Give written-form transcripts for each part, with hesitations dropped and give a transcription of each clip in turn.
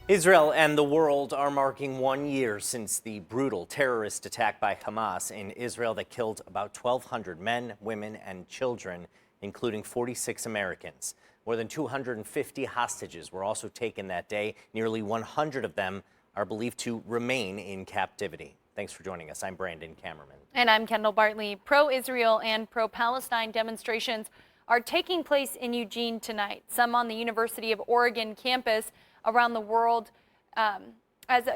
Israel and the world are marking 1 year since the brutal terrorist attack by Hamas in Israel that killed about 1,200 men, women, and children, including 46 Americans. More than 250 hostages were also taken that day. Nearly 100 of them are believed to remain in captivity. Thanks for joining us. I'm Brandon Cameraman. And I'm Kendall Bartley. Pro-Israel and pro-Palestine demonstrations are taking place in Eugene tonight. Some on the University of Oregon campus around the world,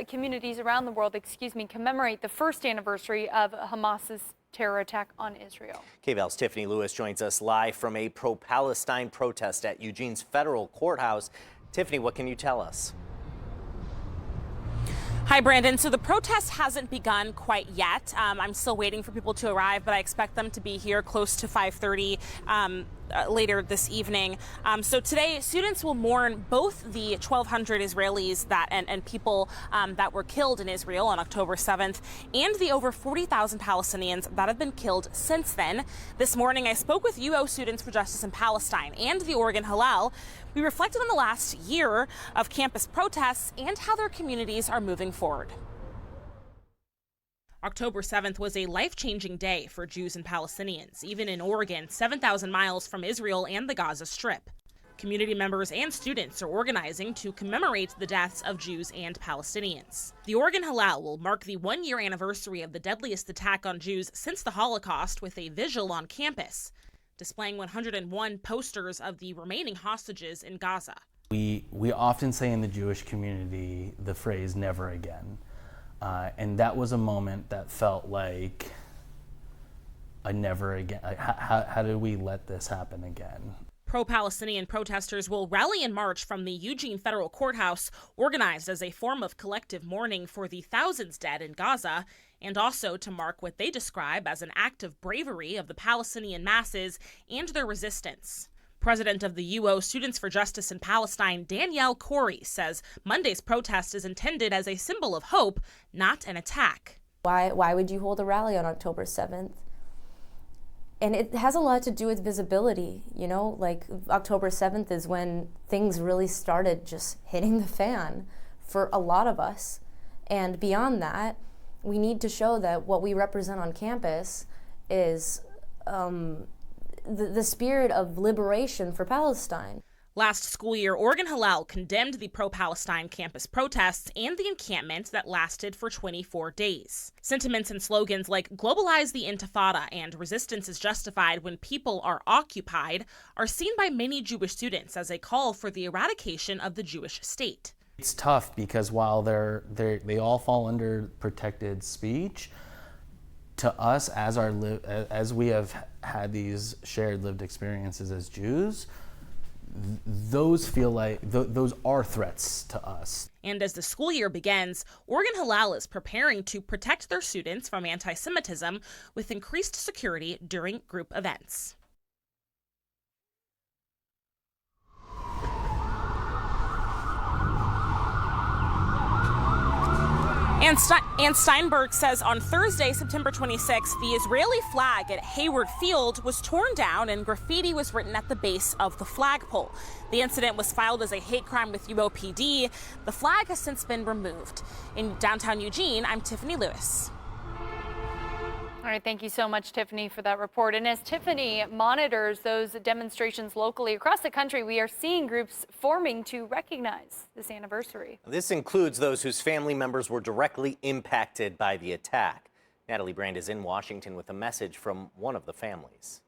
communities around the world, commemorate the first anniversary of Hamas's terror attack on Israel. KVAL's Tiffany Lewis joins us live from a pro-Palestine protest at Eugene's federal courthouse. Tiffany, what can you tell us? Hi, Brandon. So the protest hasn't begun quite yet. I'm still waiting for people to arrive, but I expect them to be here close to 5:30 later this evening. So today, students will mourn both the 1,200 Israelis and people that were killed in Israel on October 7th and the over 40,000 Palestinians that have been killed since then. This morning, I spoke with UO Students for Justice in Palestine and the Oregon Halal. We reflected on the last year of campus protests and how their communities are moving forward. October 7th was a life-changing day for Jews and Palestinians, even in Oregon, 7,000 miles from Israel and the Gaza Strip. Community members and students are organizing to commemorate the deaths of Jews and Palestinians. The Oregon Halal will mark the 1-year anniversary of the deadliest attack on Jews since the Holocaust with a vigil on campus, displaying 101 posters of the remaining hostages in Gaza. We often say in the Jewish community the phrase "never again." And that was a moment that felt like a never again. How did we let this happen again? Pro-Palestinian protesters will rally in March from the Eugene Federal Courthouse, organized as a form of collective mourning for the thousands dead in Gaza, and also to mark what they describe as an act of bravery of the Palestinian masses and their resistance. President of the UO Students for Justice in Palestine, Danielle Corey, says Monday's protest is intended as a symbol of hope, not an attack. Why would you hold a rally on October 7th? And it has a lot to do with visibility, you know, like October 7th is when things really started just hitting the fan for a lot of us. And beyond that, we need to show that what we represent on campus is the spirit of liberation for Palestine. Last school year, Oregon Halal condemned the pro-Palestine campus protests and the encampment that lasted for 24 days. Sentiments and slogans like "globalize the Intifada" and "resistance is justified when people are occupied" are seen by many Jewish students as a call for the eradication of the Jewish state. It's tough because while they all fall under protected speech, to us, as we have had these shared lived experiences as Jews, those feel like those are threats to us. And as the school year begins, Oregon Halal is preparing to protect their students from anti-Semitism with increased security during group events. And Steinberg says on Thursday, September 26th, the Israeli flag at Hayward Field was torn down and graffiti was written at the base of the flagpole. The incident was filed as a hate crime with UOPD. The flag has since been removed. In downtown Eugene, I'm Tiffany Lewis. All right, thank you so much, Tiffany, for that report. And as Tiffany monitors those demonstrations locally across the country, we are seeing groups forming to recognize this anniversary. This includes those whose family members were directly impacted by the attack. Natalie Brand is in Washington with a message from one of the families.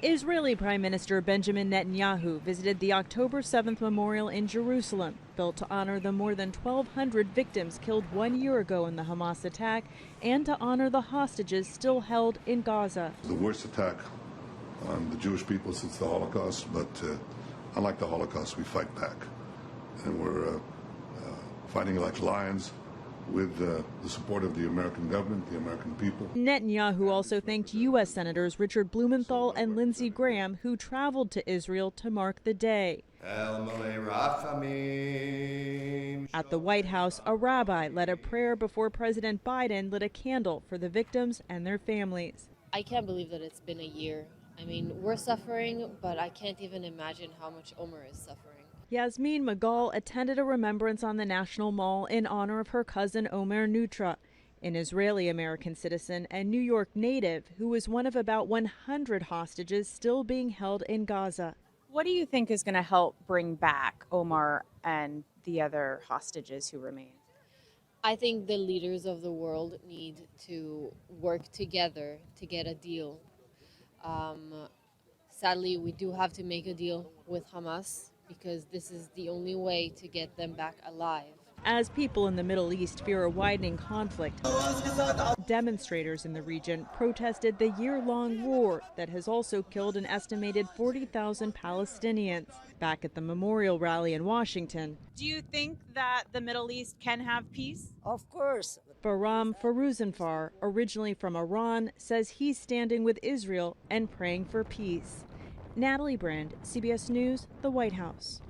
Israeli Prime Minister Benjamin Netanyahu visited the October 7th memorial in Jerusalem, built to honor the more than 1,200 victims killed 1 year ago in the Hamas attack and to honor the hostages still held in Gaza. The worst attack on the Jewish people since the Holocaust, but unlike the Holocaust, we fight back. And we're fighting like lions with the support of the American government, the American people. Netanyahu also thanked U.S. Senators Richard Blumenthal and Lindsey Graham, who traveled to Israel to mark the day. At the White House, a rabbi led a prayer before President Biden lit a candle for the victims and their families. I can't believe that it's been a year. I mean, we're suffering, but I can't even imagine how much Omer is suffering. Yasmin Magal attended a remembrance on the National Mall in honor of her cousin Omer Nutra, an Israeli-American citizen and New York native who was one of about 100 hostages still being held in Gaza. What do you think is going to help bring back Omar and the other hostages who remain? I think the leaders of the world need to work together to get a deal. Sadly, we do have to make a deal with Hamas because this is the only way to get them back alive. As people in the Middle East fear a widening conflict, demonstrators in the region protested the year-long war that has also killed an estimated 40,000 Palestinians. Back at the memorial rally in Washington, Do you think that the Middle East can have peace? Of course. Bahram Faruzanfar, originally from Iran, says he's standing with Israel and praying for peace. Natalie Brand, CBS News, the White House.